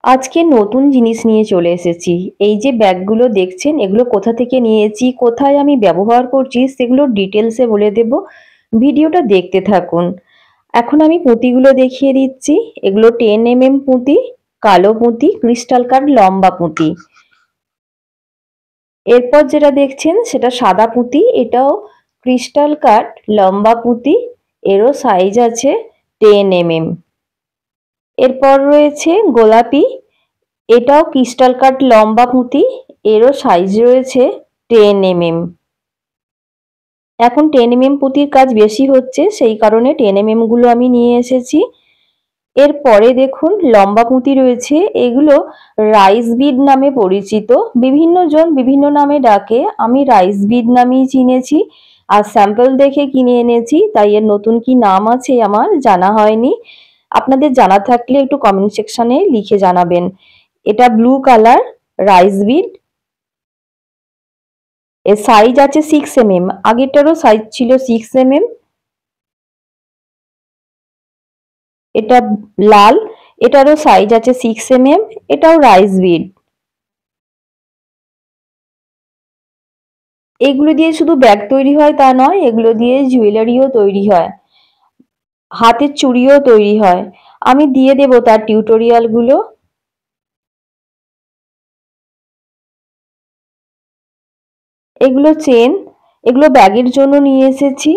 আজকে নতুন জিনিস নিয়ে চলে এসেছি। এই যে ব্যাগগুলো দেখছেন এগুলো কোথা থেকে নিয়েছি, কোথায় আমি ব্যবহার করছি সেগুলো ডিটেলসে বলে দেব। ভিডিওটা দেখতে থাকুন। এখন আমি পুঁতিগুলো দেখিয়ে দিচ্ছি। এগুলো 10 mm পুঁতি, কালো পুঁতি, ক্রিস্টাল কাট লম্বা পুঁতি। এরপর যেটা দেখছেন সেটা সাদা পুঁতি, এটাও ক্রিস্টাল কাট লম্বা পুঁতি, এরও সাইজ আছে 10 mm। এরপর রয়েছে গোলাপি, এটাও ক্রিস্টাল কাট লম্বা পুঁতি, এরও সাইজ রয়েছে 10 mm। এখন 10 mm পুঁতির কাজ বেশি হচ্ছে, সেই কারণে 10 mm গুলো আমি নিয়ে এসেছি। এরপরে দেখুন লম্বা পুঁতি রয়েছে, এগুলো রাইস বিড নামে পরিচিত। বিভিন্ন জন বিভিন্ন নামে ডাকে, আমি রাইস বিড নামেই চিনেছি। আর স্যাম্পল দেখে কিনে এনেছি, তাই এর নতুন কি নাম আছে আমার জানা হয়নি। আপনাদের জানা থাকলে একটু কমেন্ট সেকশনে লিখে জানাবেন। এটা ব্লু কালার রাইস বিড, এর সাইজ আছে 6 mm, আগেরটারও সাইজ ছিল 6 mm। এটা লাল, এটারও সাইজ আছে 6 mm, এটাও রাইস বিড। এগুলো দিয়ে শুধু ব্যাগ তৈরি হয় তা নয়, এগুলো দিয়ে জুয়েলারিও তৈরি হয়, হাতের চুড়িও তৈরি হয়। আমি দিয়ে দেব তার টিউটোরিয়াল গুলো। এগুলো চেন, এগুলো ব্যাগের জন্য নিয়ে এসেছি,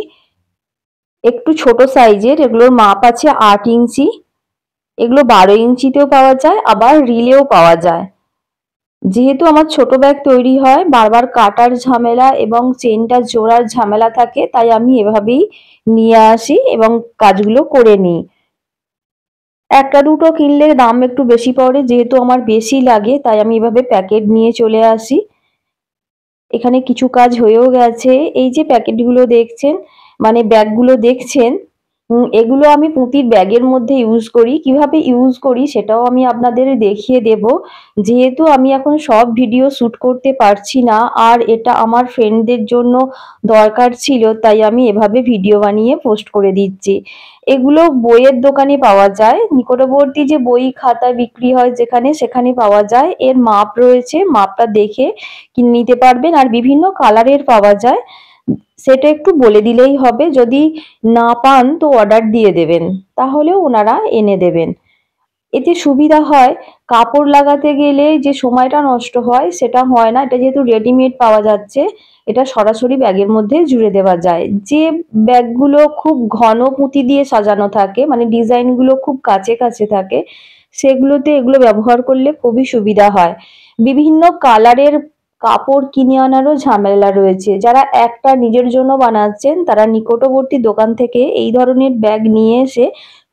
একটু ছোট সাইজের। এগুলোর মাপ আছে 8 ইঞ্চি। এগুলো 12 ইঞ্চিতেও পাওয়া যায়, আবার রিলেও পাওয়া যায়। যেহেতু আমার ছোট ব্যাগ তৈরি হয়, বারবার কাটার ঝামেলা এবং চেনটা জোড়ার ঝামেলা থাকে, তাই আমি এভাবেই নিয়ে আসি এবং কাজগুলো করে নিই। একটা দুটো কিনলে দাম একটু বেশি পড়ে, যেহেতু আমার বেশি লাগে তাই আমি এভাবে প্যাকেট নিয়ে চলে আসি। এখানে কিছু কাজ হয়েও গেছে। এই যে প্যাকেটগুলো দেখছেন, মানে ব্যাগগুলো দেখছেন, এগুলো আমি পুঁতির ব্যাগের মধ্যে ইউজ করি। কিভাবে ইউজ করি সেটাও আমি আপনাদের দেখিয়ে দেব। যেহেতু আমি এখন সব ভিডিও শ্যুট করতে পারছি না, আর এটা আমার ফ্রেন্ডদের জন্য দরকার ছিল, তাই আমি এভাবে ভিডিও বানিয়ে পোস্ট করে দিচ্ছি। এগুলো বইয়ের দোকানে পাওয়া যায়, নিকটবর্তী যে বই খাতা বিক্রি হয় যেখানে, সেখানে পাওয়া যায়। এর মাপ রয়েছে, মাপটা দেখে নিতে পারবেন। আর বিভিন্ন কালারের পাওয়া যায়, সেটা একটু বলে দিলেই হবে। যদি না পান তো অর্ডার দিয়ে দেবেন, তাহলেও ওনারা এনে দেবেন। এতে সুবিধা হয়, কাপড় লাগাতে গেলে যে সময়টা নষ্ট হয় সেটা হয় না। এটা যেহেতু রেডিমেড পাওয়া যাচ্ছে, এটা সরাসরি ব্যাগের মধ্যে জুড়ে দেওয়া যায়। যে ব্যাগগুলো খুব ঘন পুঁতি দিয়ে সাজানো থাকে, মানে ডিজাইনগুলো খুব কাছে কাছে থাকে, সেগুলোতে এগুলো ব্যবহার করলে খুবই সুবিধা হয়। বিভিন্ন কালারের কাপড় কিনে আনারও ঝামেলা রয়েছে। যারা একটা নিজের জন্য বানাচ্ছেন, তারা নিকটবর্তী দোকান থেকে এই ধরনের ব্যাগ নিয়ে এসে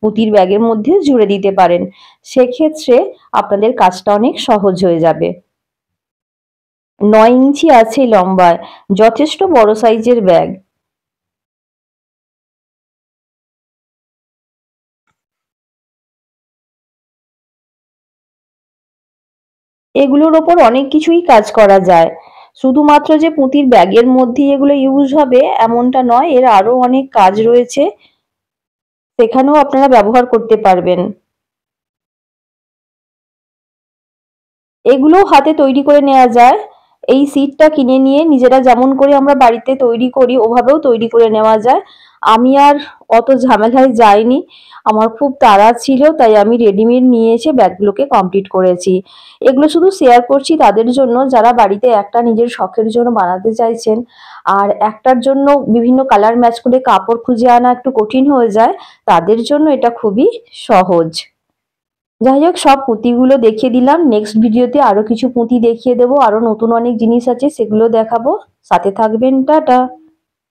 পুঁতির ব্যাগের মধ্যে জুড়ে দিতে পারেন। সেক্ষেত্রে আপনাদের কাজটা অনেক সহজ হয়ে যাবে। 9 ইঞ্চি আছে লম্বায়, যথেষ্ট বড় সাইজের ব্যাগ। এগুলোর ওপর অনেক কিছুই কাজ করা যায়। শুধুমাত্র যে পুঁতির ব্যাগের মধ্যেই এগুলো ইউজ হবে এমনটা নয়, এর আরো অনেক কাজ রয়েছে, সেখানেও আপনারা ব্যবহার করতে পারবেন। এগুলোও হাতে তৈরি করে নেওয়া যায়। এই সিটটা কিনে নিয়ে নিজেরা যেমন করে আমরা বাড়িতে তৈরি করি ওভাবেও তৈরি করে নেওয়া যায়। আমি আর অত ঝামেলায় যাইনি, আমার খুব তাড়া ছিল, তাই আমি রেডিমেড নিয়ে এসে ব্যাগগুলোকে কমপ্লিট করেছি। এগুলো শুধু শেয়ার করছি তাদের জন্য যারা বাড়িতে একটা নিজের শখের জন্য বানাতে চাইছেন, আর একটার জন্য বিভিন্ন কালার ম্যাচ করে কাপড় খুঁজে আনা একটু কঠিন হয়ে যায়, তাদের জন্য এটা খুবই সহজ। যাই হোক, সব পুঁতিগুলো দেখিয়ে দিলাম। নেক্সট ভিডিওতে আরো কিছু পুঁতি দেখিয়ে দেবো, আরো নতুন অনেক জিনিস আছে সেগুলো দেখাবো। সাথে থাকবেন, টাটা।